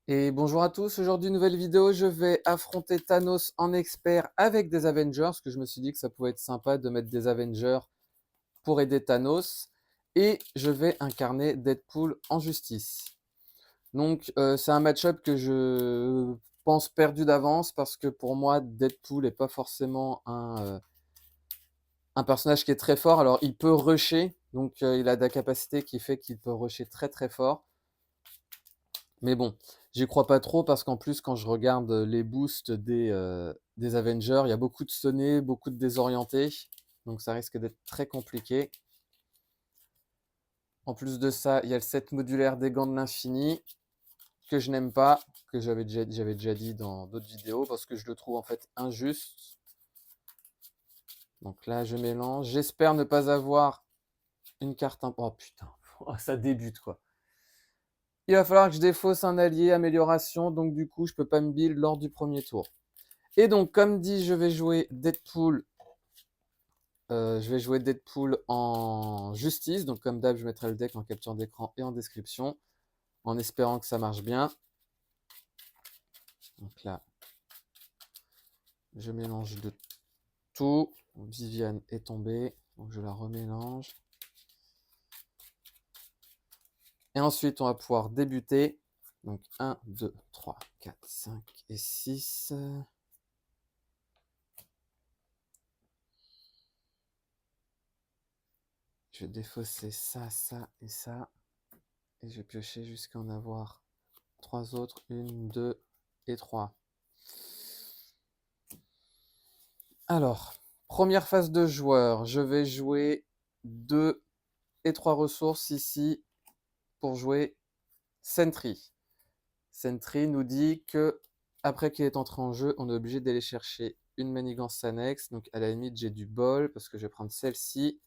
Et bonjour à tous, aujourd'hui nouvelle vidéo, je vais affronter Thanos en expert avec des Avengers, parce que je me suis dit que ça pouvait être sympa de mettre des Avengers pour aider Thanos, et je vais incarner Deadpool en justice. Donc c'est un match-up que je pense perdu d'avance, parce que pour moi Deadpool n'est pas forcément un personnage qui est très fort. Alors il peut rusher, donc il a de la capacité qui fait qu'il peut rusher très très fort. Mais bon, j'y crois pas trop parce qu'en plus, quand je regarde les boosts des Avengers, il y a beaucoup de sonnés, beaucoup de désorientés. Donc ça risque d'être très compliqué. En plus de ça, il y a le set modulaire des gants de l'infini que je n'aime pas, que j'avais déjà dit dans d'autres vidéos parce que je le trouve en fait injuste. Donc là, je mélange. J'espère ne pas avoir une carte... Oh putain, ça débute quoi. Il va falloir que je défausse un allié, amélioration, donc du coup, je peux pas me build lors du premier tour. Et donc, comme dit, je vais jouer Deadpool. En justice. Donc, comme d'hab, je mettrai le deck en capture d'écran et en description, en espérant que ça marche bien. Donc là, je mélange de tout. Viviane est tombée, donc je la remélange. Et ensuite, on va pouvoir débuter. Donc 1, 2, 3, 4, 5 et 6. Je vais défausser ça, ça et ça. Et je vais piocher jusqu'à en avoir 3 autres. 1, 2 et 3. Alors, première phase de joueur. Je vais jouer 2 et 3 ressources ici pour jouer Sentry. Sentry nous dit que après qu'il est entré en jeu, on est obligé d'aller chercher une manigance annexe. Donc à la limite, j'ai du bol parce que je vais prendre celle-ci.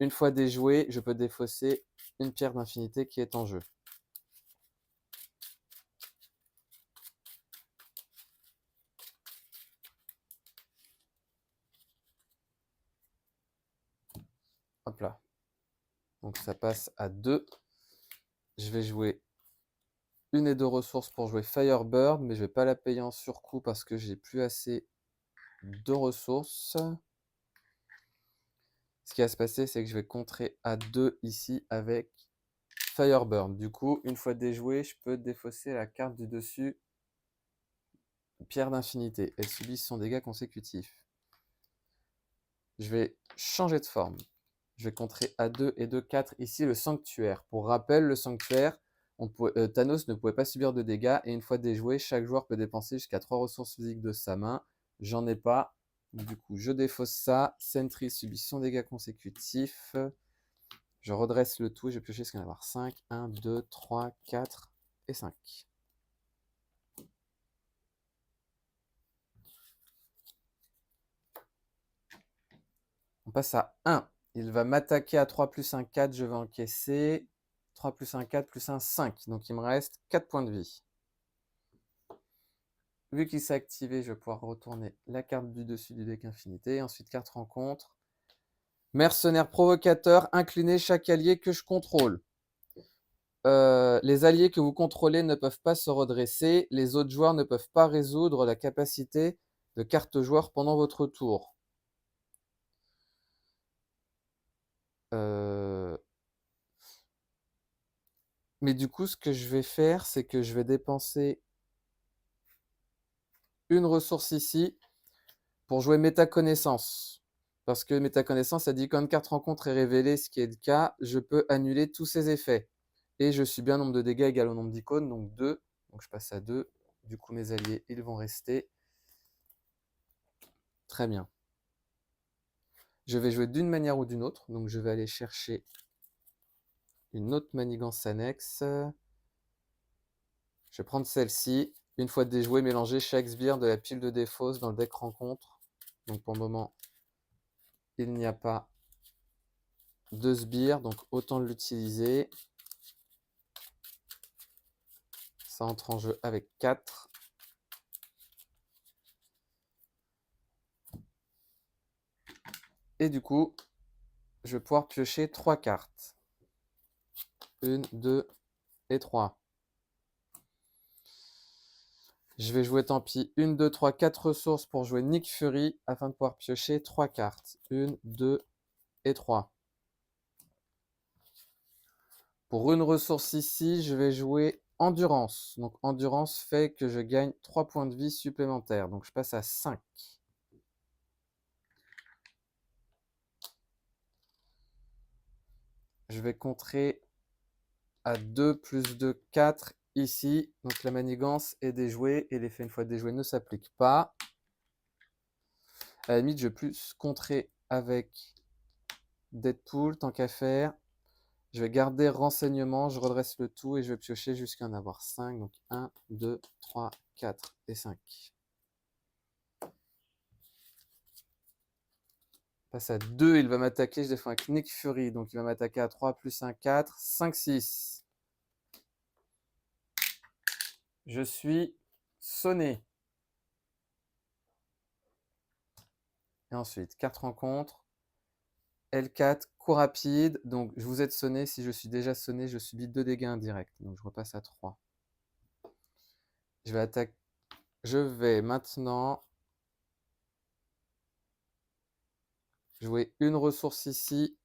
Une fois déjouée, je peux défausser une pierre d'infinité qui est en jeu. Hop là. Donc ça passe à 2. Je vais jouer une et 2 ressources pour jouer Firebird, mais je ne vais pas la payer en surcoût parce que j'ai plus assez de ressources. Ce qui va se passer, c'est que je vais contrer à 2 ici avec Fireburn. Du coup, une fois déjoué, je peux défausser la carte du dessus, pierre d'infinité. Elle subit son dégât consécutif. Je vais changer de forme. Je vais contrer à 2 et 2, 4 ici le sanctuaire. Pour rappel, le sanctuaire, Thanos ne pouvait pas subir de dégâts et une fois déjoué, chaque joueur peut dépenser jusqu'à 3 ressources physiques de sa main. J'en ai pas. Du coup, je défausse ça. Sentry subit son dégât consécutif. Je redresse le tout, je vais piocher ce qu'il va y en avoir 5. 1, 2, 3, 4 et 5. On passe à 1. Il va m'attaquer à 3 plus 1, 4. Je vais encaisser 3 plus 1, 4 plus 1, 5. Donc il me reste 4 points de vie. Vu qu'il s'est activé, je vais pouvoir retourner la carte du dessus du deck infinité. Ensuite, carte rencontre. Mercenaire provocateur, incliné chaque allié que je contrôle. Les alliés que vous contrôlez ne peuvent pas se redresser. Les autres joueurs ne peuvent pas résoudre la capacité de carte joueur pendant votre tour. Mais du coup, ce que je vais faire, c'est que je vais dépenser une ressource ici pour jouer métaconnaissance. Parce que métaconnaissance, ça dit quand une carte rencontre est révélée, ce qui est le cas, je peux annuler tous ses effets. Et je subis un nombre de dégâts égal au nombre d'icônes, donc 2. Donc je passe à 2. Du coup, mes alliés, ils vont rester. Très bien. Je vais jouer d'une manière ou d'une autre. Donc je vais aller chercher une autre manigance annexe. Je vais prendre celle-ci. Une fois déjoué, mélanger chaque sbire de la pile de défausse dans le deck rencontre. Donc pour le moment, il n'y a pas de sbire, donc autant l'utiliser. Ça entre en jeu avec 4. Et du coup, je vais pouvoir piocher 3 cartes. 1, 2 et 3. Je vais jouer, tant pis, 1, 2, 3, 4 ressources pour jouer Nick Fury afin de pouvoir piocher 3 cartes. 1, 2 et 3. Pour une ressource ici, je vais jouer Endurance. Donc Endurance fait que je gagne 3 points de vie supplémentaires. Donc je passe à 5. Je vais contrer à 2 plus 2, 4 ici. Donc la manigance est déjouée et l'effet une fois déjoué ne s'applique pas. À la limite, je vais plus contrer avec Deadpool, tant qu'à faire. Je vais garder renseignement, je redresse le tout et je vais piocher jusqu'à en avoir 5. Donc 1, 2, 3, 4 et 5. Passe à 2, il va m'attaquer, je défends avec Nick Fury. Donc il va m'attaquer à 3, plus 1, 4, 5, 6. Je suis sonné. Et ensuite, 4 rencontres. L4, coup rapide. Donc je vous ai sonné. Si je suis déjà sonné, je subis 2 dégâts indirects. Donc je repasse à 3. Je vais attaquer. Je vais maintenant jouer une ressource ici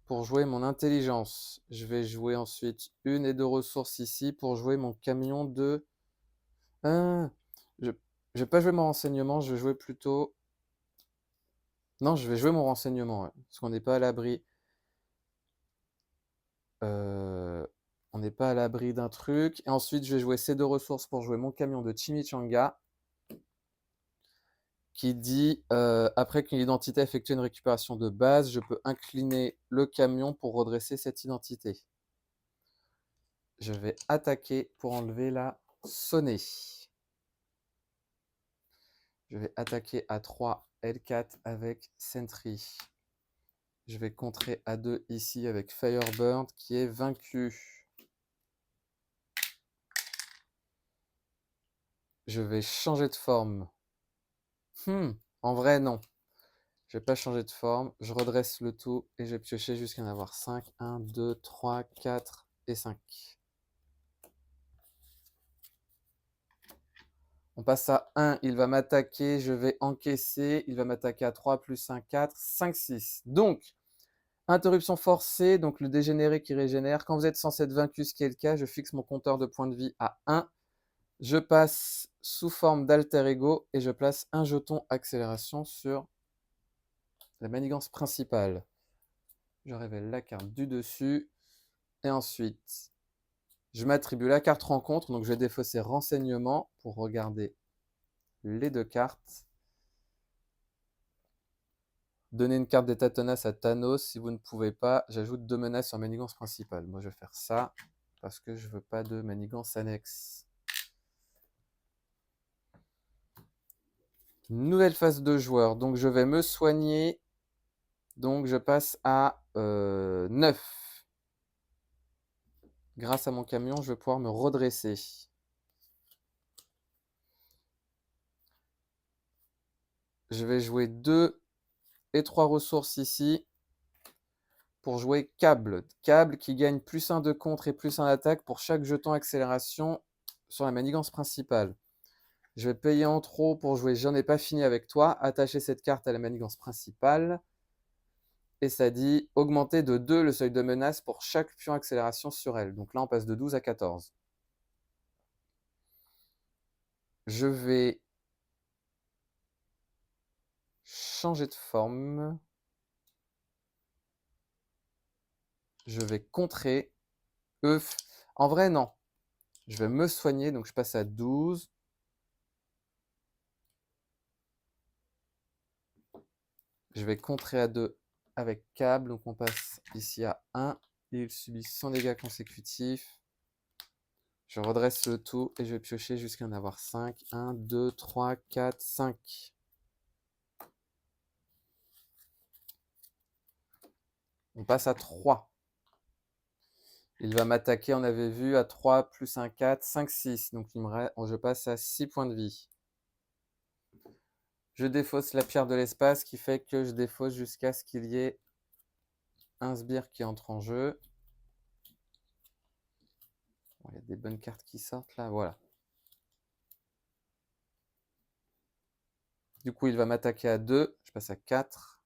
pour jouer mon intelligence. Je vais jouer ensuite 1 et 2 ressources ici pour jouer mon camion de... je ne vais pas jouer mon renseignement, je vais jouer plutôt... Non, je vais jouer mon renseignement, ouais, parce qu'on n'est pas à l'abri. On n'est pas à l'abri d'un truc. Et ensuite, je vais jouer ces 2 ressources pour jouer mon camion de Chimichanga, qui dit, après qu'une identité a effectué une récupération de base, je peux incliner le camion pour redresser cette identité. Je vais attaquer pour enlever la sonnée. Je vais attaquer à 3 L4 avec Sentry. Je vais contrer à 2 ici avec Firebird qui est vaincu. Je vais changer de forme. En vrai, non. Je vais pas changer de forme. Je redresse le tout et je vais piocher jusqu'à en avoir 5. 1, 2, 3, 4 et 5. On passe à 1. Il va m'attaquer. Je vais encaisser. Il va m'attaquer à 3 plus 1, 4, 5, 6. Donc, interruption forcée. Donc, le dégénéré qui régénère. Quand vous êtes censé être vaincu, ce qui est le cas, je fixe mon compteur de points de vie à 1. Je passe sous forme d'alter ego et je place un jeton accélération sur la manigance principale. Je révèle la carte du dessus. Et ensuite, je m'attribue la carte rencontre. Donc, je vais défausser renseignement pour regarder les 2 cartes. Donner une carte d'état tenace à Thanos. Si vous ne pouvez pas, j'ajoute 2 menaces sur manigance principale. Moi, je vais faire ça parce que je ne veux pas de manigance annexe. Nouvelle phase de joueur. Donc, je vais me soigner. Donc, je passe à 9. Grâce à mon camion, je vais pouvoir me redresser. Je vais jouer 2 et 3 ressources ici pour jouer câble. Câble qui gagne plus 1 de contre et plus 1 d'attaque pour chaque jeton accélération sur la manigance principale. Je vais payer en trop pour jouer J'en ai pas fini avec toi. Attacher cette carte à la manigance principale. Et ça dit augmenter de 2 le seuil de menace pour chaque pion accélération sur elle. Donc là, on passe de 12 à 14. Je vais changer de forme. Je vais contrer. En vrai, non. Je vais me soigner, donc je passe à 12. Je vais contrer à 2 avec câble, donc on passe ici à 1. Il subit 100 dégâts consécutifs. Je redresse le tout et je vais piocher jusqu'à en avoir 5. 1, 2, 3, 4, 5. On passe à 3. Il va m'attaquer, on avait vu, à 3 plus 1, 4, 5, 6. Donc je passe à 6 points de vie. Je défausse la pierre de l'espace qui fait que je défausse jusqu'à ce qu'il y ait un sbire qui entre en jeu. Bon, il y a des bonnes cartes qui sortent là, voilà. Du coup, il va m'attaquer à 2. Je passe à 4.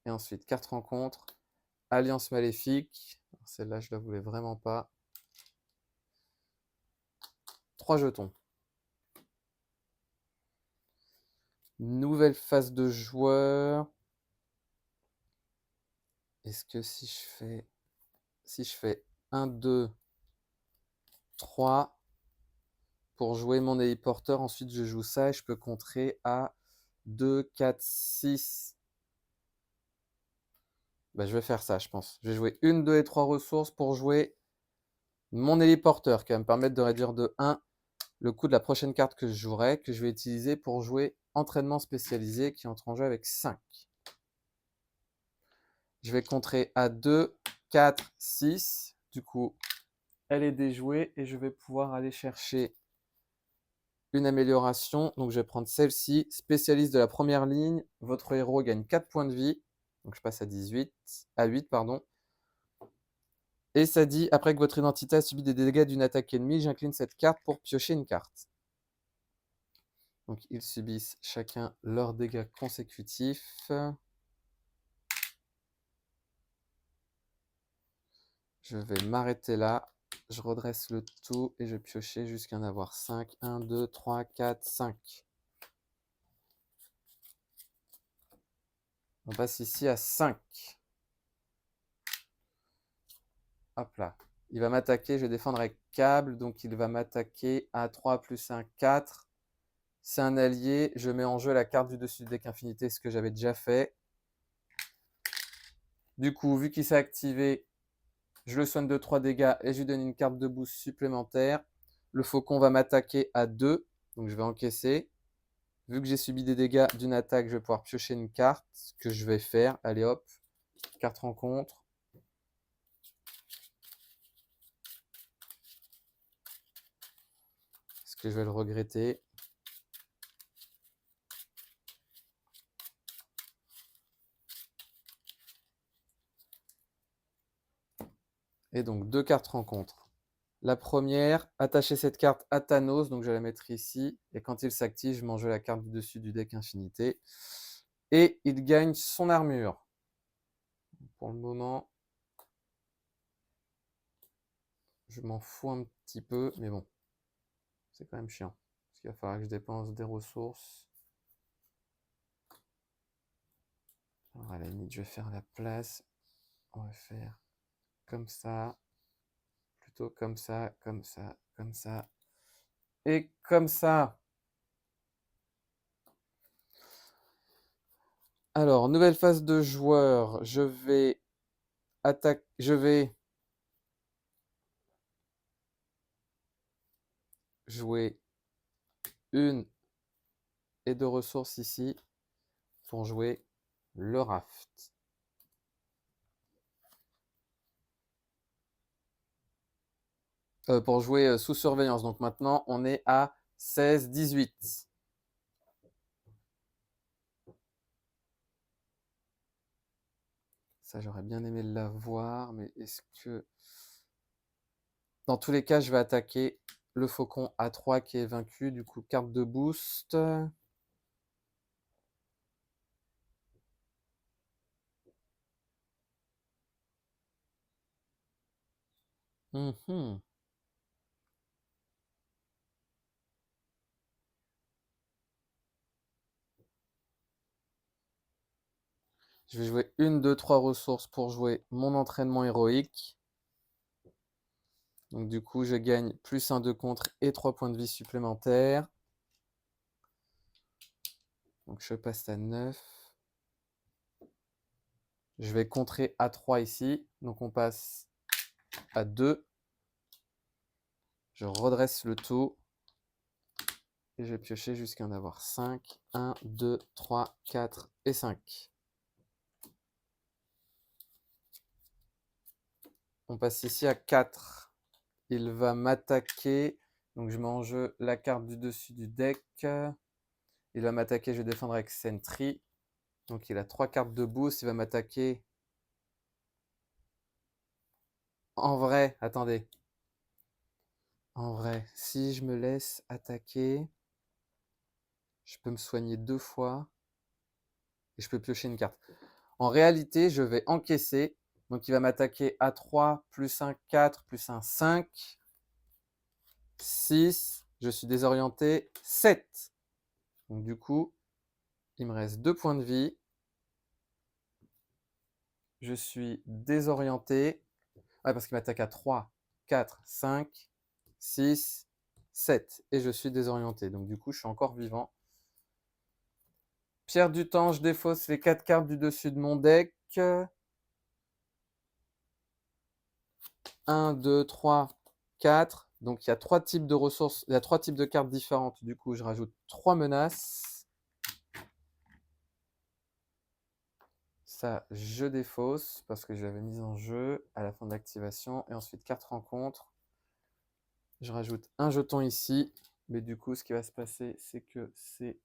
Et ensuite, carte rencontre. Alliance maléfique. Celle-là, je la voulais vraiment pas. 3 jetons. Nouvelle phase de joueur. Est-ce que si je fais 1, 2, 3 pour jouer mon héliporteur, ensuite je joue ça et je peux contrer à 2, 4, 6. Bah, je vais faire ça, je pense. Je vais jouer 1, 2 et 3 ressources pour jouer mon héliporteur, qui va me permettre de réduire de 1 le coût de la prochaine carte que je jouerai, que je vais utiliser pour jouer entraînement spécialisé, qui entre en jeu avec 5. Je vais contrer à 2, 4, 6. Du coup, elle est déjouée et je vais pouvoir aller chercher une amélioration. Donc, je vais prendre celle-ci. Spécialiste de la première ligne. Votre héros gagne 4 points de vie. Donc, je passe à 8, pardon. Et ça dit, après que votre identité a subi des dégâts d'une attaque ennemie, j'incline cette carte pour piocher une carte. Donc, ils subissent chacun leurs dégâts consécutifs. Je vais m'arrêter là. Je redresse le tout et je vais piocher jusqu'à en avoir 5. 1, 2, 3, 4, 5. On passe ici à 5. Hop là. Il va m'attaquer, je vais défendre avec câble, donc il va m'attaquer à 3 plus 1, 4. C'est un allié, je mets en jeu la carte du dessus du deck infinité, ce que j'avais déjà fait. Du coup, vu qu'il s'est activé, je le soigne de 3 dégâts et je lui donne une carte de boost supplémentaire. Le faucon va m'attaquer à 2, donc je vais encaisser. Vu que j'ai subi des dégâts d'une attaque, je vais pouvoir piocher une carte, ce que je vais faire. Allez hop, carte rencontre. Est-ce que je vais le regretter? Et donc, 2 cartes rencontre. La première, attacher cette carte à Thanos, donc je vais la mettre ici. Et quand il s'active, je mange la carte du dessus du deck infinité. Et il gagne son armure. Pour le moment, je m'en fous un petit peu, mais bon, c'est quand même chiant. Parce qu'il va falloir que je dépense des ressources. Alors à la limite, je vais faire la place. On va faire comme ça. Plutôt comme ça, comme ça, comme ça. Et comme ça. Alors, nouvelle phase de joueur. Je vais jouer 1 et 2 ressources ici pour jouer le raft. Pour jouer sous surveillance. Donc maintenant, on est à 16, 18. Ça, j'aurais bien aimé l'avoir, mais est-ce que... Dans tous les cas, je vais attaquer le faucon à 3 qui est vaincu. Du coup, carte de boost. Mhm. Je vais jouer 1, 2, 3 ressources pour jouer mon entraînement héroïque. Donc du coup, je gagne plus 1 de contre et 3 points de vie supplémentaires. Donc je passe à 9. Je vais contrer à 3 ici. Donc on passe à 2. Je redresse le tout. Et je vais piocher jusqu'à en avoir 5. 1, 2, 3, 4 et 5. On passe ici à 4. Il va m'attaquer. Donc je mets en jeu la carte du dessus du deck. Il va m'attaquer, je vais défendre avec Sentry. Donc il a 3 cartes de boost. Il va m'attaquer. En vrai, attendez. En vrai, si je me laisse attaquer, Je peux me soigner 2 fois et je peux piocher une carte. En réalité, je vais encaisser. Donc il va m'attaquer à 3, plus un 4, plus un 5, 6. Je suis désorienté, 7. Donc du coup, il me reste 2 points de vie. Je suis désorienté. Ah, parce qu'il m'attaque à 3, 4, 5, 6, 7. Et je suis désorienté. Donc du coup, je suis encore vivant. Pierre du temps, je défausse les 4 cartes du dessus de mon deck. 1, 2, 3, 4. Donc il y a 3 types de ressources, il y a 3 types de cartes différentes. Du coup, je rajoute 3 menaces. Ça, je défausse parce que je l'avais mise en jeu à la fin d'activation. Et ensuite, carte rencontre. Je rajoute un jeton ici. Mais du coup, ce qui va se passer, c'est que c'est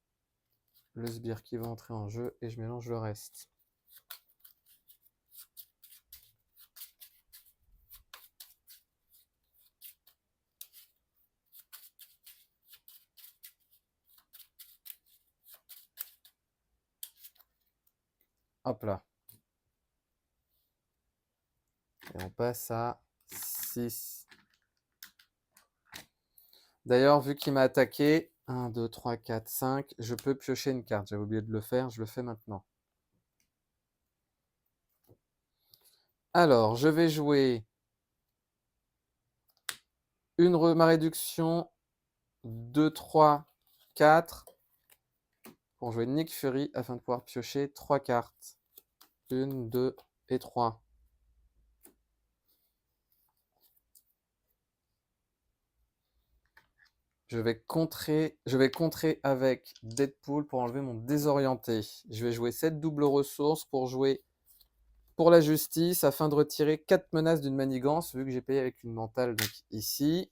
le sbire qui va entrer en jeu et je mélange le reste. Hop là. Et on passe à 6. D'ailleurs, vu qu'il m'a attaqué, 1, 2, 3, 4, 5, je peux piocher une carte. J'avais oublié de le faire, je le fais maintenant. Alors, je vais jouer ma réduction 2, 3, 4 pour jouer Nick Fury afin de pouvoir piocher 3 cartes. 1, 2 et 3. Je vais contrer avec Deadpool pour enlever mon désorienté. Je vais jouer cette double ressource pour jouer pour la justice afin de retirer 4 menaces d'une manigance vu que j'ai payé avec une mentale donc ici.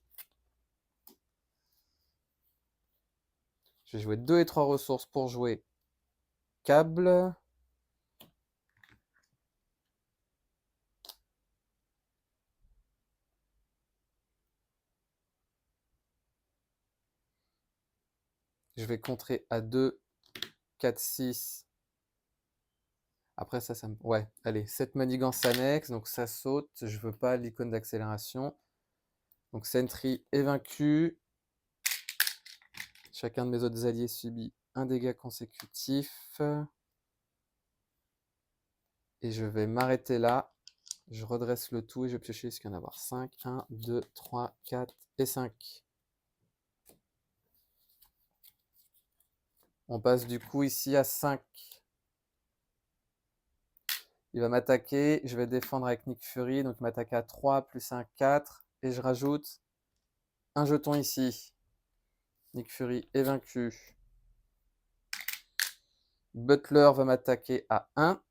Je vais jouer 2 et 3 ressources pour jouer câble. Je vais contrer à 2, 4, 6. Après ça me... Ouais, allez, 7 manigances annexes, donc ça saute. Je veux pas l'icône d'accélération. Donc Sentry est vaincu. Chacun de mes autres alliés subit un dégât consécutif. Et je vais m'arrêter là. Je redresse le tout et je vais piocher jusqu'à en avoir 5. 1, 2, 3, 4 et 5. On passe du coup ici à 5. Il va m'attaquer, je vais défendre avec Nick Fury, donc il m'attaque à 3, plus un 4, et je rajoute un jeton ici. Nick Fury est vaincu. Butler va m'attaquer à 1.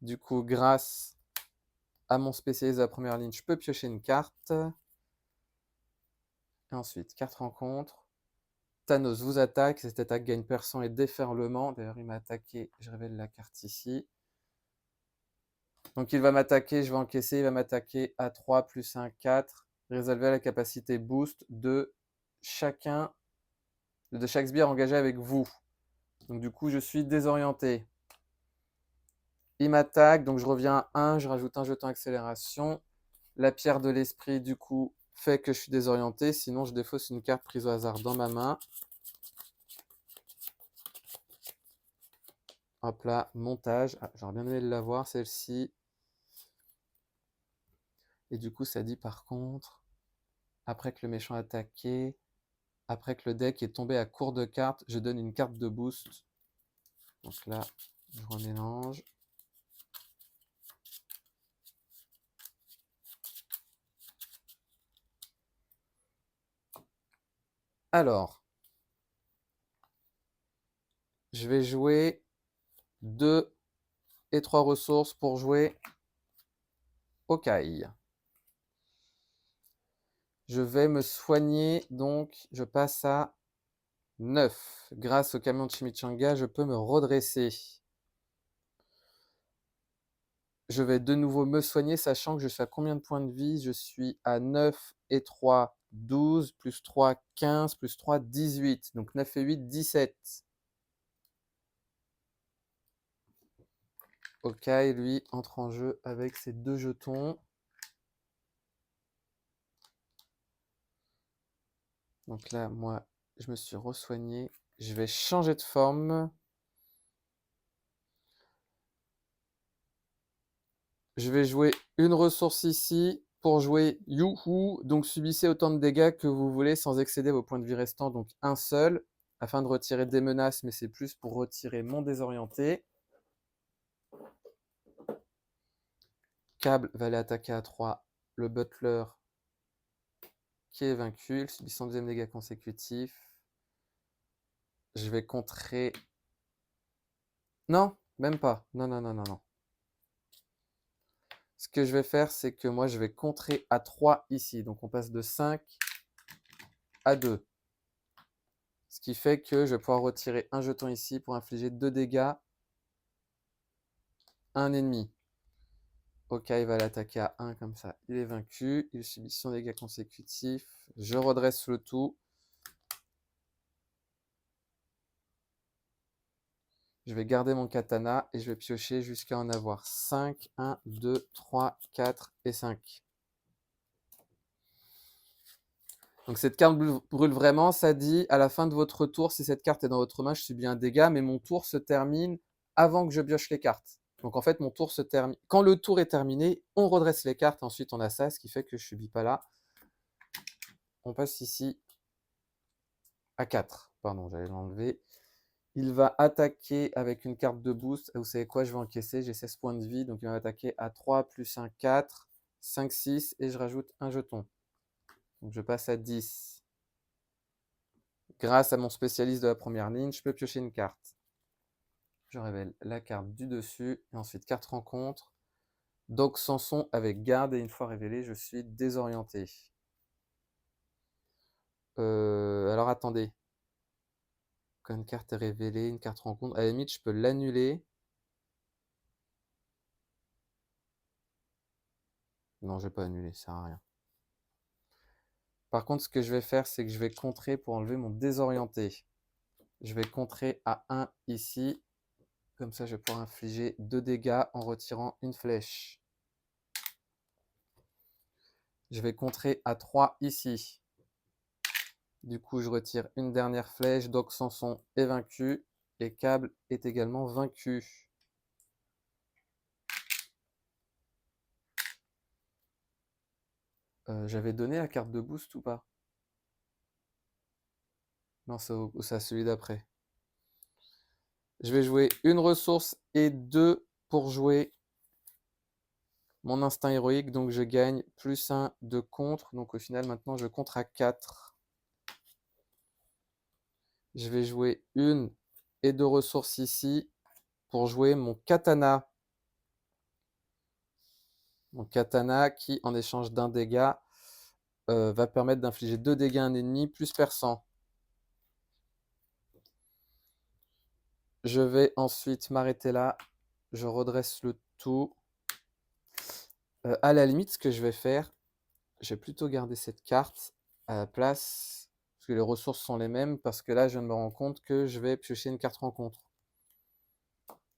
Du coup, grâce à mon spécialiste de la première ligne, je peux piocher une carte. Et ensuite, carte rencontre. Thanos vous attaque, cette attaque gagne perçant et déferlement. D'ailleurs, il m'a attaqué, je révèle la carte ici. Donc il va m'attaquer, je vais encaisser, il va m'attaquer à 3 plus 1, 4. Résolvez la capacité boost de chaque sbire engagé avec vous. Donc du coup, je suis désorienté. Il m'attaque, donc je reviens à 1, je rajoute un jeton accélération. La pierre de l'esprit, du coup, fait que je suis désorienté. Sinon, je défausse une carte prise au hasard dans ma main. Hop là, montage. Ah, j'aurais bien aimé l'avoir, celle-ci. Et du coup, ça dit par contre, après que le méchant a attaqué, après que le deck est tombé à court de cartes, je donne une carte de boost. Donc là, je remélange. Alors, je vais jouer 2 et 3 ressources pour jouer Hawkeye. Je vais me soigner, donc je passe à 9. Grâce au camion de Chimichanga, je peux me redresser. Je vais de nouveau me soigner, sachant que je suis à combien de points de vie? Je suis à 9 et 3, 12, plus 3, 15, plus 3, 18. Donc 9 et 8, 17. Ok, lui entre en jeu avec ses 2 jetons. Donc là, moi, je me suis re-soigné. Je vais changer de forme. Je vais jouer une ressource ici pour jouer Youhou. Donc subissez autant de dégâts que vous voulez sans excéder vos points de vie restants. Donc un seul, afin de retirer des menaces, mais c'est plus pour retirer mon désorienté. Câble va aller attaquer à 3. Le Butler qui est vaincu. Il subit son deuxième dégât consécutif. Je vais contrer... Non, même pas. Non, non, non, non, non. Ce que je vais faire, c'est que moi, je vais contrer à 3 ici. Donc, on passe de 5 à 2. Ce qui fait que je vais pouvoir retirer un jeton ici pour infliger 2 dégâts à un ennemi. Ok, il va l'attaquer à 1 comme ça. Il est vaincu. Il subit son dégât consécutif. Je redresse le tout. Je vais garder mon katana et je vais piocher jusqu'à en avoir 5. 1, 2, 3, 4 et 5. Donc cette carte brûle vraiment, ça dit à la fin de votre tour, si cette carte est dans votre main, je subis un dégât, mais mon tour se termine avant que je pioche les cartes. Donc en fait, mon tour se termine. Quand le tour est terminé, on redresse les cartes, ensuite on a ça, ce qui fait que je ne subis pas là. On passe ici à 4. Pardon, j'allais l'enlever. Il va attaquer avec une carte de boost. Vous savez quoi, je vais encaisser, j'ai 16 points de vie, donc il va attaquer à 3 plus 1, 4, 5, 6, et je rajoute un jeton. Donc je passe à 10. Grâce à mon spécialiste de la première ligne, je peux piocher une carte. Je révèle la carte du dessus, et ensuite carte rencontre. Doc Samson avec garde, et une fois révélé, je suis désorienté. Alors attendez. Quand une carte est révélée, une carte rencontre, à la limite, je peux l'annuler. Non, je ne vais pas annuler, ça sert à rien. Par contre, ce que je vais faire, c'est que je vais contrer pour enlever mon désorienté. Je vais contrer à 1 ici. Comme ça, je vais pouvoir infliger 2 dégâts en retirant une flèche. Je vais contrer à 3 ici. Du coup, je retire une dernière flèche. Doc Samson est vaincu. Et Câble est également vaincu. J'avais donné la carte de boost ou pas? Non, c'est à celui d'après. Je vais jouer une ressource et 2 pour jouer mon instinct héroïque. Donc, je gagne plus 1 de contre. Donc, au final, maintenant, je contre à 4. Je vais jouer une et 2 ressources ici pour jouer mon katana. Mon katana qui, en échange d'un dégât, va permettre d'infliger 2 dégâts à un ennemi plus perçant. Je vais ensuite m'arrêter là. Je redresse le tout. À la limite, ce que je vais faire, je vais plutôt garder cette carte à la place, parce que les ressources sont les mêmes, parce que là, je me rends compte que je vais piocher une carte rencontre.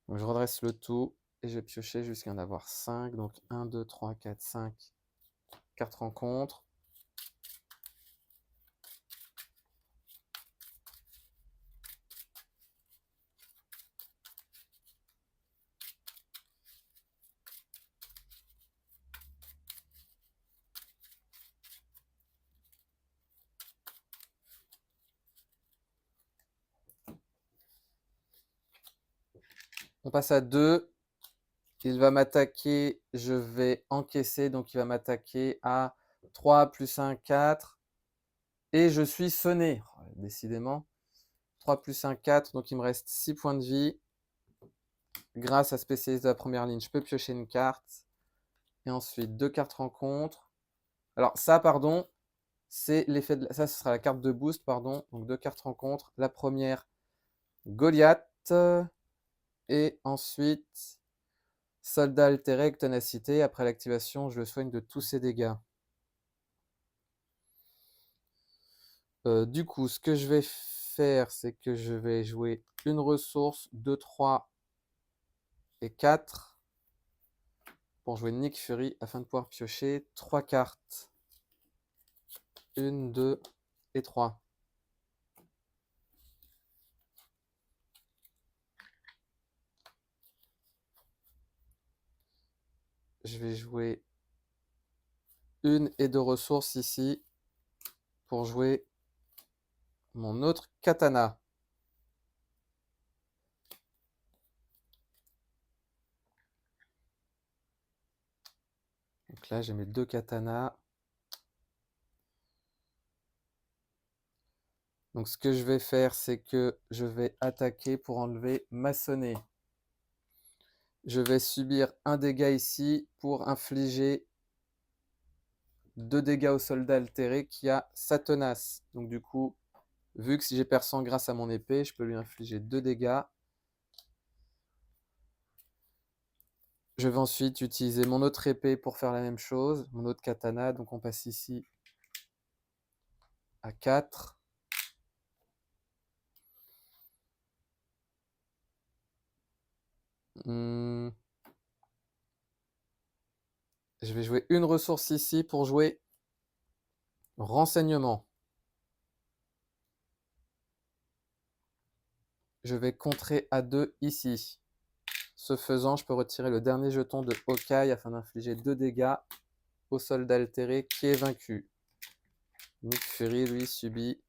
Donc, je redresse le tout et je vais piocher jusqu'à en avoir 5. Donc, 1, 2, 3, 4, 5 cartes rencontre. On passe à 2. Il va m'attaquer, je vais encaisser, donc il va m'attaquer à 3 plus 1, 4. Et je suis sonné, décidément. 3 plus 1, 4, donc il me reste 6 points de vie. Grâce à spécialiste de la première ligne, je peux piocher une carte. Et ensuite, 2 cartes rencontre. Alors ça, pardon, c'est l'effet de... Ça, ce sera la carte de boost, pardon. Donc 2 cartes rencontre. La première, Goliath. Et ensuite, soldat altéré avec ténacité. Après l'activation, je le soigne de tous ses dégâts. Du coup, ce que je vais faire, c'est que je vais jouer une ressource, 2, 3 et 4 pour jouer Nick Fury afin de pouvoir piocher 3 cartes. 1, 2 et 3. Je vais jouer 1 et 2 ressources ici pour jouer mon autre katana. Donc là, j'ai mes 2 katanas. Donc ce que je vais faire, c'est que je vais attaquer pour enlever maçonner. Je vais subir un dégât ici pour infliger 2 dégâts au soldat altéré qui a sa tenace. Donc du coup, vu que si j'ai perçu grâce à mon épée, je peux lui infliger 2 dégâts. Je vais ensuite utiliser mon autre épée pour faire la même chose, mon autre katana. Donc on passe ici à 4. Je vais jouer une ressource ici pour jouer renseignement. Je vais contrer à 2 ici. Ce faisant, je peux retirer le dernier jeton de Hawkeye afin d'infliger 2 dégâts au soldat altéré qui est vaincu. Nick Fury, lui, subit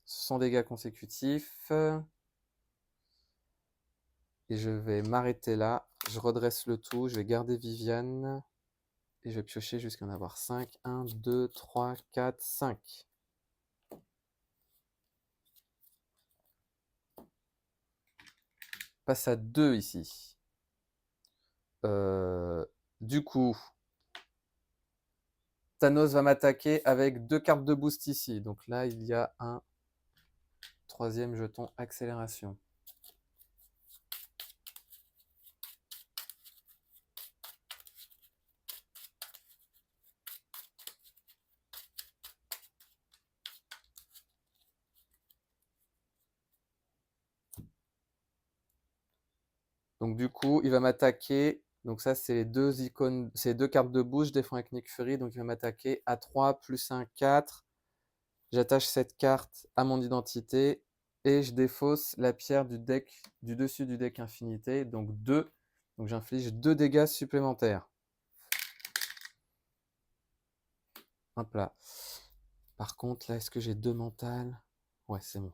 100 dégâts consécutifs. Et je vais m'arrêter là. Je redresse le tout. Je vais garder Viviane. Et je vais piocher jusqu'à en avoir 5. 1, 2, 3, 4, 5. Passe à 2 ici. Du coup, Thanos va m'attaquer avec 2 cartes de boost ici. Donc là, il y a un troisième jeton accélération. Donc du coup, il va m'attaquer. Donc ça, c'est les 2 icônes, c'est 2 cartes de boost. Je défends avec Nick Fury. Donc il va m'attaquer à 3 plus 1, 4. J'attache cette carte à mon identité et je défausse la pierre du deck, du dessus du deck infinité, donc 2. Donc j'inflige 2 dégâts supplémentaires. Hop là. Par contre, là, est-ce que j'ai 2 mentales? Ouais, c'est bon.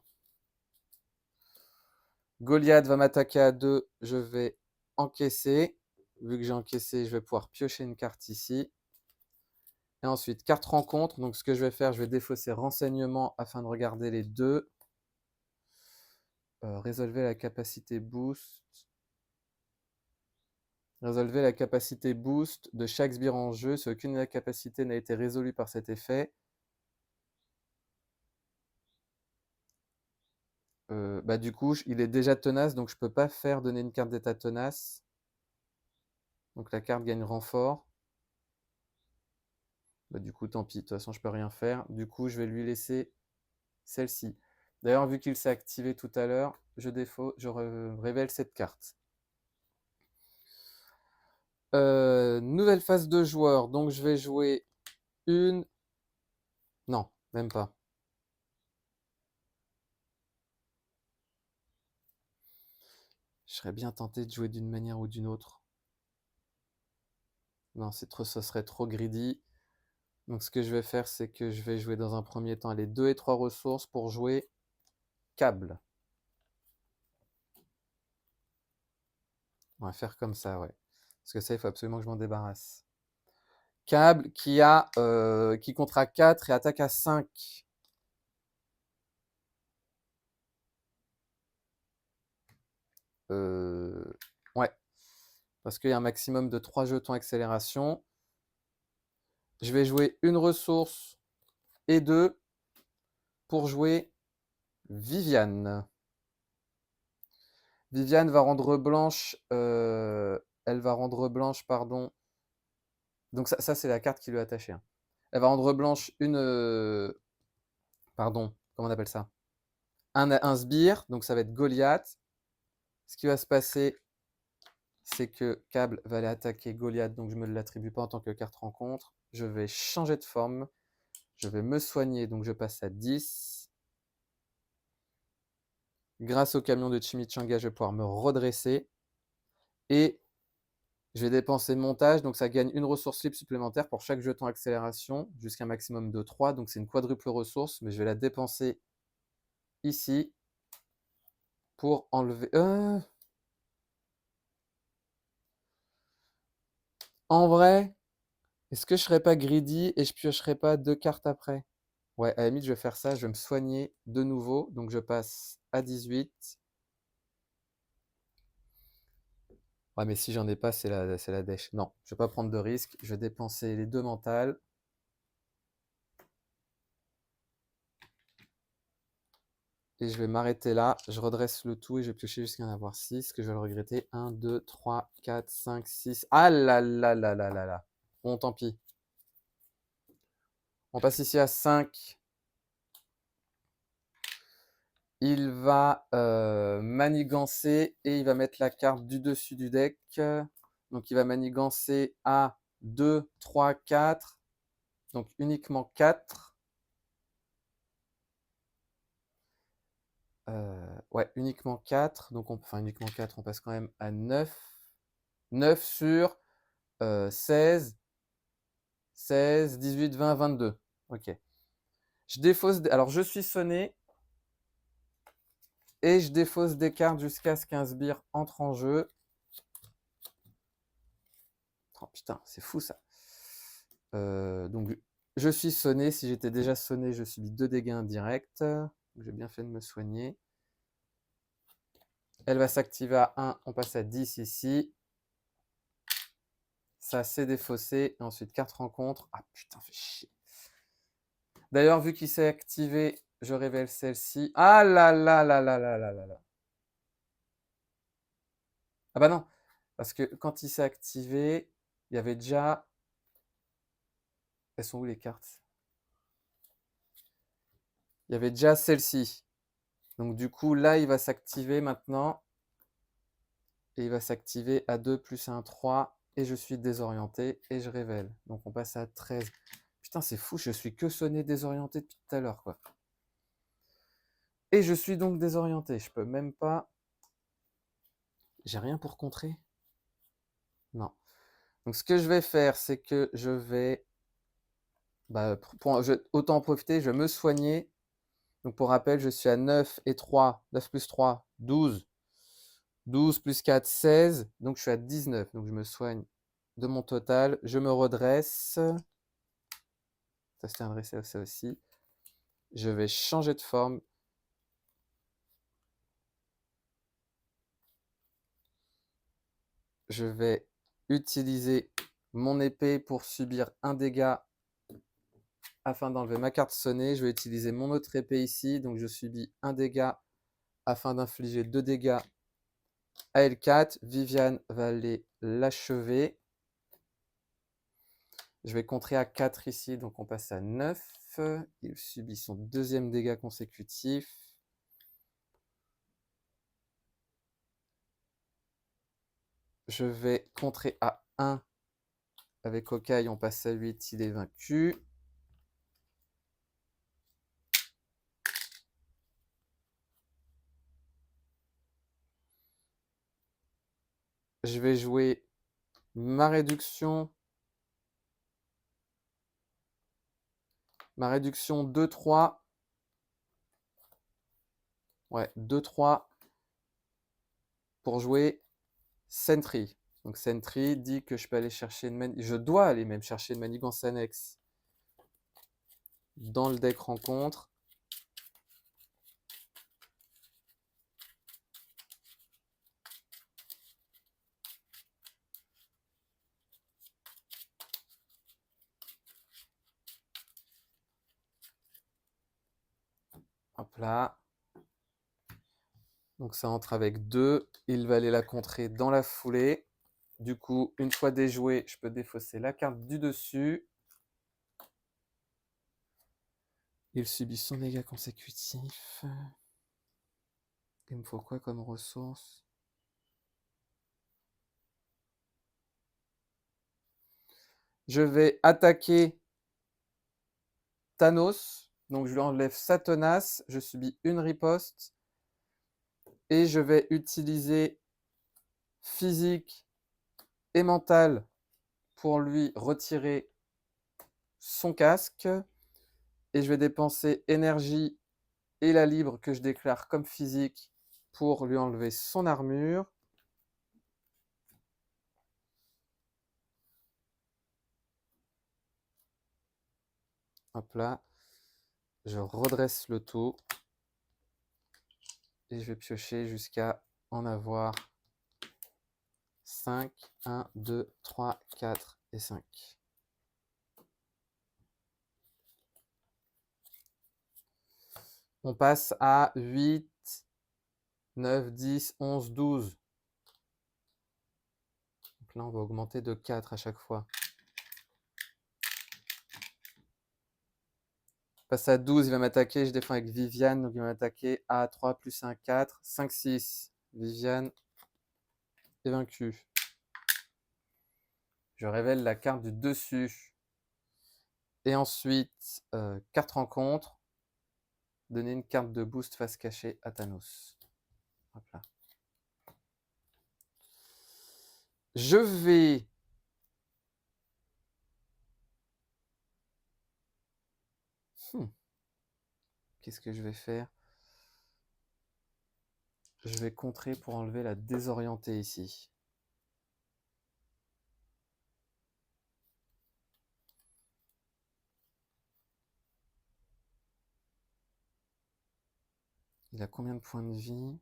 Goliath va m'attaquer à 2, je vais encaisser. Vu que j'ai encaissé, je vais pouvoir piocher une carte ici. Et ensuite, carte rencontre. Donc ce que je vais faire, je vais défausser renseignement afin de regarder les 2. Résolver la capacité boost. Résolvez la capacité boost de chaque sbire en jeu si aucune de la capacité n'a été résolue par cet effet. Du coup, il est déjà tenace, donc je ne peux pas faire donner une carte d'état tenace. Donc la carte gagne renfort. Du coup, tant pis, de toute façon, je ne peux rien faire. Du coup, je vais lui laisser celle-ci. D'ailleurs, vu qu'il s'est activé tout à l'heure, je révèle cette carte. Nouvelle phase de joueur, donc je vais jouer une... Non, même pas. Je serais bien tenté de jouer d'une manière ou d'une autre. Non, ce serait trop greedy. Donc ce que je vais faire, c'est que je vais jouer dans un premier temps les 2 et 3 ressources pour jouer câble. On va faire comme ça, ouais. Parce que ça, il faut absolument que je m'en débarrasse. Câble qui compte à 4 et attaque à 5. Ouais. Parce qu'il y a un maximum de 3 jetons accélération. Je vais jouer une ressource et 2 pour jouer Viviane. Viviane va rendre blanche. Elle va rendre blanche, pardon. Donc ça c'est la carte qui lui est attachée. Hein. Elle va rendre blanche Pardon, comment on appelle ça? Un sbire, donc ça va être Goliath. Ce qui va se passer, c'est que Câble va aller attaquer Goliath, donc je ne me l'attribue pas en tant que carte rencontre. Je vais changer de forme. Je vais me soigner, donc je passe à 10. Grâce au camion de Chimichanga, je vais pouvoir me redresser. Et je vais dépenser montage, donc ça gagne une ressource libre supplémentaire pour chaque jeton accélération, jusqu'à un maximum de 3. Donc c'est une quadruple ressource, mais je vais la dépenser ici pour enlever... En vrai, est-ce que je serais pas greedy et je piocherais pas 2 cartes après? Ouais, à la limite, je vais faire ça, je vais me soigner de nouveau. Donc je passe à 18. Ouais, mais si j'en ai pas, c'est la dèche. Non, je vais pas prendre de risque. Je vais dépenser les 2 mentales. Et je vais m'arrêter là. Je redresse le tout et je vais piocher jusqu'à en avoir 6, que je vais le regretter. 1, 2, 3, 4, 5, 6. Ah là là là là là là. Bon, tant pis. On passe ici à 5. Il va manigancer et il va mettre la carte du dessus du deck. Donc il va manigancer à 2, 3, 4. Donc uniquement 4. Ouais, uniquement 4. Donc enfin uniquement 4, on passe quand même à 9. 9 sur 16, 16, 18, 20, 22. Ok. Je défausse. Alors je suis sonné. Et je défausse des cartes jusqu'à ce qu'un sbire entre en jeu. Oh putain, c'est fou ça. Donc je suis sonné. Si j'étais déjà sonné, je subis 2 dégâts indirects. J'ai bien fait de me soigner. Elle va s'activer à 1. On passe à 10 ici. Ça s'est défaussé. Et ensuite, carte rencontre. Ah putain, fait chier. D'ailleurs, vu qu'il s'est activé, je révèle celle-ci. Ah là là là là là là là là. Ah bah non. Parce que quand il s'est activé, il y avait déjà... Elles sont où les cartes? Il y avait déjà celle-ci. Donc du coup, là, il va s'activer maintenant. Et il va s'activer à 2 plus 1, 3. Et je suis désorienté et je révèle. Donc on passe à 13. Putain, c'est fou, je suis que sonné désorienté depuis tout à l'heure, quoi. Et je suis donc désorienté. Je peux même pas... J'ai rien pour contrer? Non. Donc ce que je vais faire, c'est que je vais... autant en profiter, je vais me soigner. Donc pour rappel, je suis à 9 et 3. 9 plus 3, 12. 12 plus 4, 16. Donc je suis à 19. Donc je me soigne de mon total. Je me redresse. Ça c'est un dressé, ça aussi. Je vais changer de forme. Je vais utiliser mon épée pour subir un dégât afin d'enlever ma carte sonnée. Je vais utiliser mon autre épée ici. Donc je subis un dégât afin d'infliger 2 dégâts à L4. Viviane va aller l'achever. Je vais contrer à 4 ici, donc on passe à 9. Il subit son 2e dégât consécutif. Je vais contrer à 1 avec Hawkeye, on passe à 8, il est vaincu. Je vais jouer ma réduction. Ma réduction 2-3. Ouais, 2-3 pour jouer Sentry. Donc Sentry dit que je peux aller chercher une je dois aller même chercher une manigance annexe dans le deck rencontre. Hop là. Donc ça entre avec 2. Il va aller la contrer dans la foulée. Du coup, une fois déjoué, je peux défausser la carte du dessus. Il subit son dégât consécutif. Il me faut quoi comme ressource? Je vais attaquer Thanos. Donc je lui enlève sa tenace. Je subis une riposte. Et je vais utiliser physique et mental pour lui retirer son casque. Et je vais dépenser énergie et la libre que je déclare comme physique pour lui enlever son armure. Hop là. Je redresse le tout. Et je vais piocher jusqu'à en avoir 5. 1, 2, 3, 4 et 5. On passe à 8, 9, 10, 11, 12. Donc là, on va augmenter de 4 à chaque fois. Je passe à 12, il va m'attaquer. Je défends avec Viviane, donc il va m'attaquer à 3 plus 1, 4, 5, 6. Viviane est vaincue. Je révèle la carte du dessus. Et ensuite, carte rencontre. Donner une carte de boost face cachée à Thanos. Hop là. Je vais qu'est-ce que je vais faire? Je vais contrer pour enlever la désorientée ici. Il a combien de points de vie?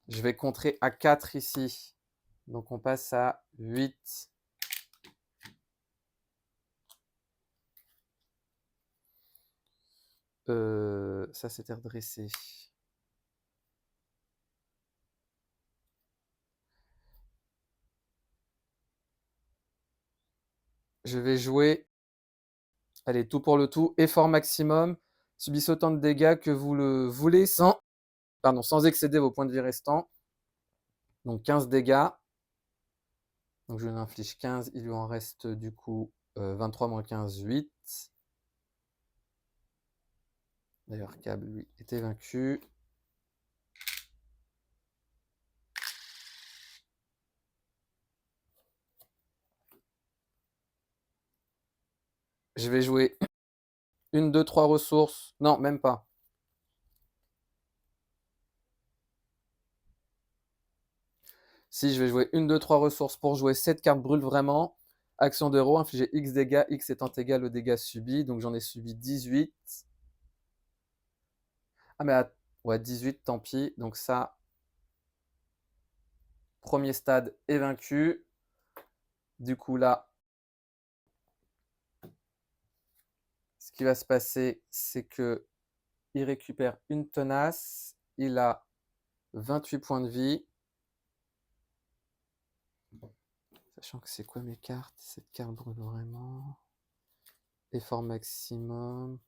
Je vais contrer à 4 ici. Donc on passe à 8. Ça c'était redressé. Je vais jouer, allez, tout pour le tout, effort maximum. Subissez autant de dégâts que vous le voulez sans excéder vos points de vie restants. Donc 15 dégâts. Donc je lui inflige 15, il lui en reste du coup 23 moins 15, 8. D'ailleurs, Cable, lui, était vaincu. Je vais jouer 1, 2, 3 ressources. Non, même pas. Si, je vais jouer 1, 2, 3 ressources pour jouer 7 cartes brûle vraiment. Action d'héros, infliger X dégâts, X étant égal au dégâts subis. Donc j'en ai subi 18. Ah mais ouais, 18, tant pis. Donc ça, premier stade est vaincu. Du coup là, ce qui va se passer, c'est que il récupère une tenace. Il a 28 points de vie. Sachant que c'est quoi mes cartes? Cette carte brûle vraiment. Effort maximum.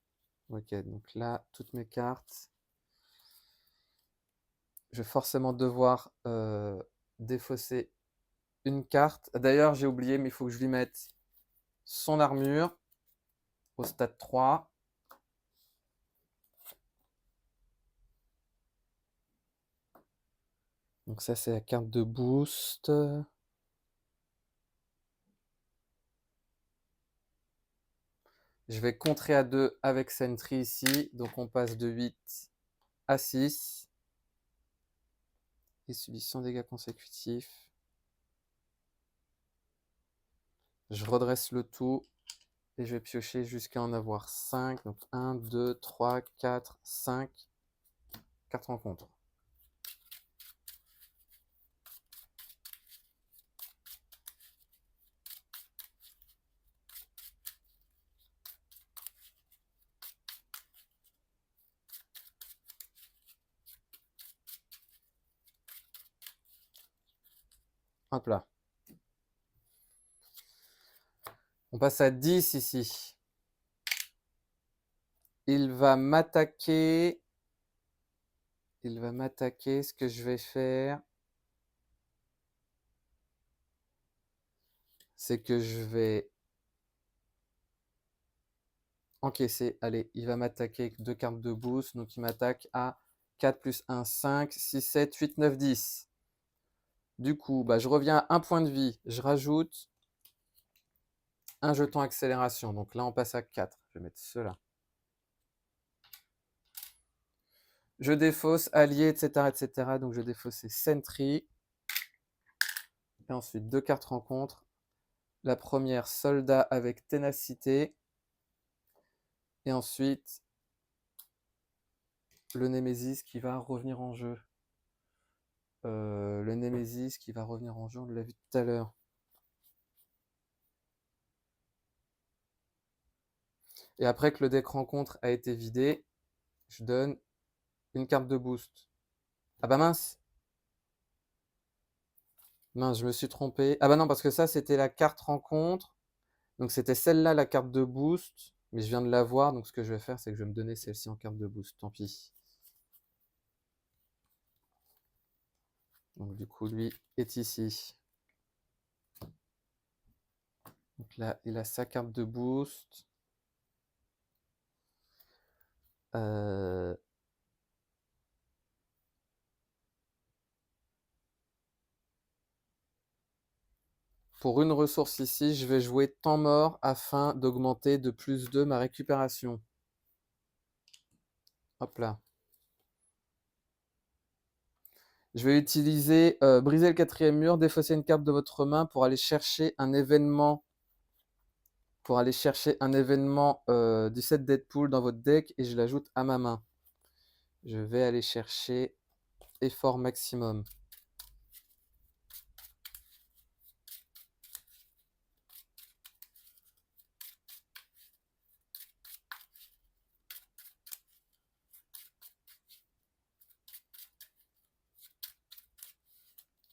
Ok, donc là, toutes mes cartes. Je vais forcément devoir défausser une carte. D'ailleurs, j'ai oublié, mais il faut que je lui mette son armure au stade 3. Donc ça, c'est la carte de boost. Je vais contrer à 2 avec Sentry ici. Donc on passe de 8 à 6. Il subit 100 dégâts consécutifs. Je redresse le tout. Et je vais piocher jusqu'à en avoir 5. Donc 1, 2, 3, 4, 5. Carte rencontre. Hop là. On passe à 10 ici. il va m'attaquer. Il va m'attaquer. Ce que je vais faire, c'est que je vais encaisser. Allez, il va m'attaquer avec 2 cartes de boost. Donc, il m'attaque à 4 plus 1, 5, 6, 7, 8, 9, 10. Du coup, je reviens à 1 point de vie. Je rajoute un jeton accélération. Donc là, on passe à 4. Je vais mettre cela. Je défausse allié, etc., etc. Donc, je défausse ces Sentry. Et ensuite, 2 cartes rencontre. La première, soldat avec ténacité. Et ensuite, le Némésis qui va revenir en jeu. Le Némésis qui va revenir en jeu, on l'a vu tout à l'heure. Et après que le deck rencontre a été vidé, je donne une carte de boost. Ah bah mince! Mince, je me suis trompé. Ah bah non, parce que ça, c'était la carte rencontre. Donc c'était celle-là, la carte de boost. Mais je viens de la voir, donc ce que je vais faire, c'est que je vais me donner celle-ci en carte de boost. Tant pis. Donc du coup, lui est ici. Donc là, il a sa carte de boost. Pour une ressource ici, je vais jouer temps mort afin d'augmenter de plus 2 ma récupération. Hop là. Je vais utiliser briser le 4e mur, défausser une carte de votre main pour aller chercher un événement. Du set Deadpool dans votre deck et je l'ajoute à ma main. Je vais aller chercher effort maximum.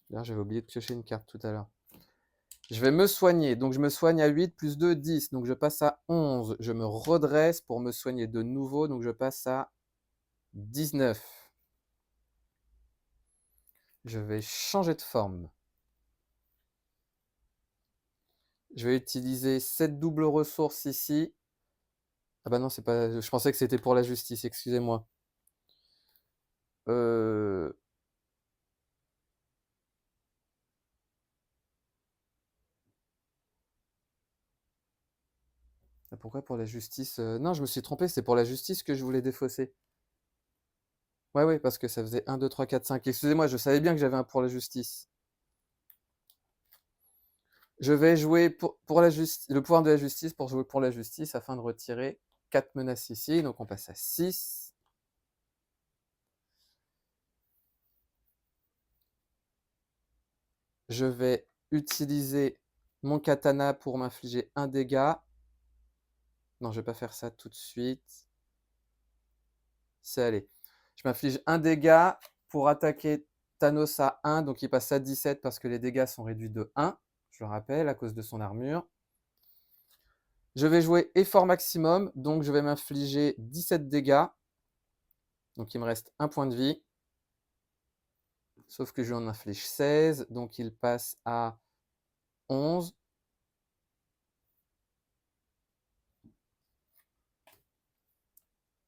D'ailleurs, j'avais oublié de piocher une carte tout à l'heure. Je vais me soigner. Donc, je me soigne à 8 plus 2, 10. Donc, je passe à 11. Je me redresse pour me soigner de nouveau. Donc, je passe à 19. Je vais changer de forme. Je vais utiliser cette double ressource ici. Ah bah non, c'est pas. Je pensais que c'était pour la justice, excusez-moi. Pourquoi pour la justice? Non, je me suis trompé, c'est pour la justice que je voulais défausser. Ouais, ouais, parce que ça faisait 1, 2, 3, 4, 5. Excusez-moi, je savais bien que j'avais un pour la justice. Je vais jouer pour la le pouvoir de la justice pour jouer pour la justice afin de retirer 4 menaces ici. Donc on passe à 6. Je vais utiliser mon katana pour m'infliger un dégât. Non, je vais pas faire ça tout de suite. C'est allé. Je m'inflige un dégât pour attaquer Thanos à 1. Donc il passe à 17 parce que les dégâts sont réduits de 1. Je le rappelle, à cause de son armure. Je vais jouer effort maximum. Donc je vais m'infliger 17 dégâts. Donc il me reste un point de vie. Sauf que je lui en inflige 16. Donc il passe à 11.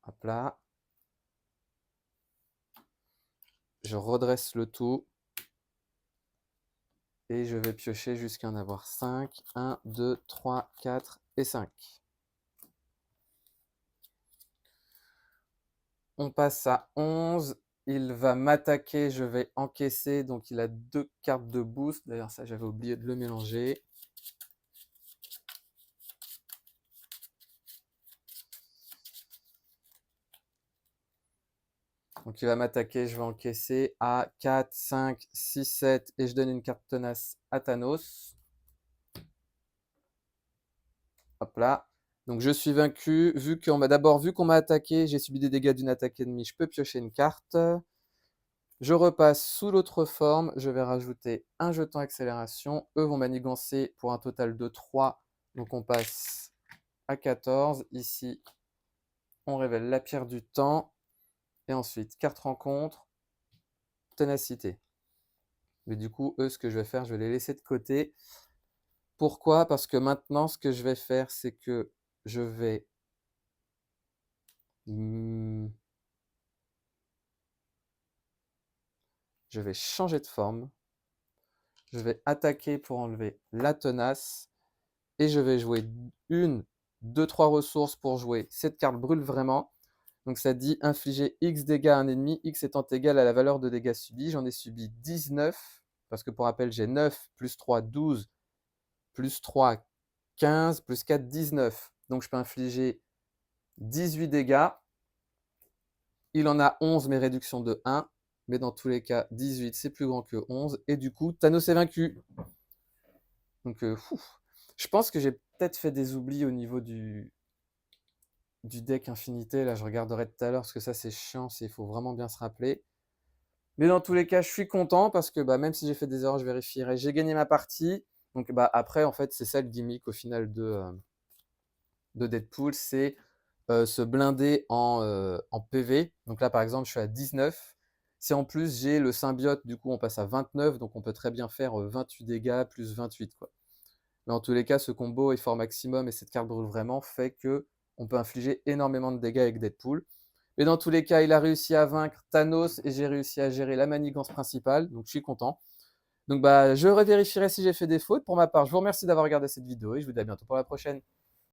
Hop là. Je redresse le tout. Et je vais piocher jusqu'à en avoir 5. 1, 2, 3, 4 et 5. On passe à 11. Il va m'attaquer. Je vais encaisser. Donc il a 2 cartes de boost. D'ailleurs, ça, j'avais oublié de le mélanger. Donc il va m'attaquer, je vais encaisser à 4, 5, 6, 7 et je donne une carte tenace à Thanos. Hop là. Donc je suis vaincu. Vu qu'on m'a attaqué, j'ai subi des dégâts d'une attaque ennemie, je peux piocher une carte. Je repasse sous l'autre forme. Je vais rajouter un jeton accélération. Eux vont manigancer pour un total de 3. Donc on passe à 14. Ici, On révèle la pierre du temps. Et ensuite, carte rencontre, ténacité. Mais du coup, eux, ce que je vais faire, je vais les laisser de côté. Pourquoi? Parce que maintenant, ce que je vais faire, c'est que je vais... je vais changer de forme. Je vais attaquer pour enlever la tenace. Et je vais jouer une, deux, trois ressources pour jouer. Cette carte brûle vraiment. Donc ça dit infliger X dégâts à un ennemi, X étant égal à la valeur de dégâts subis. J'en ai subi 19, parce que pour rappel, j'ai 9, plus 3, 12, plus 3, 15, plus 4, 19. Donc je peux infliger 18 dégâts. Il en a 11, mais réduction de 1. Mais dans tous les cas, 18, c'est plus grand que 11. Et du coup, Thanos est vaincu. Donc, je pense que j'ai peut-être fait des oublis au niveau du deck Infinité. Là, je regarderai tout à l'heure, parce que ça, c'est chiant. Il faut vraiment bien se rappeler. Mais dans tous les cas, je suis content, parce que même si j'ai fait des erreurs, je vérifierai. J'ai gagné ma partie. Donc, après, en fait, c'est ça le gimmick, au final, de Deadpool. C'est se blinder en PV. Donc là, par exemple, je suis à 19. Si en plus j'ai le symbiote, du coup, on passe à 29. Donc on peut très bien faire 28 dégâts plus 28, quoi. Mais en tous les cas, ce combo effort maximum et cette carte brûle vraiment fait que on peut infliger énormément de dégâts avec Deadpool. Mais dans tous les cas, il a réussi à vaincre Thanos et j'ai réussi à gérer la manigance principale. Donc je suis content. Donc je revérifierai si j'ai fait des fautes. Pour ma part, je vous remercie d'avoir regardé cette vidéo et je vous dis à bientôt pour la prochaine.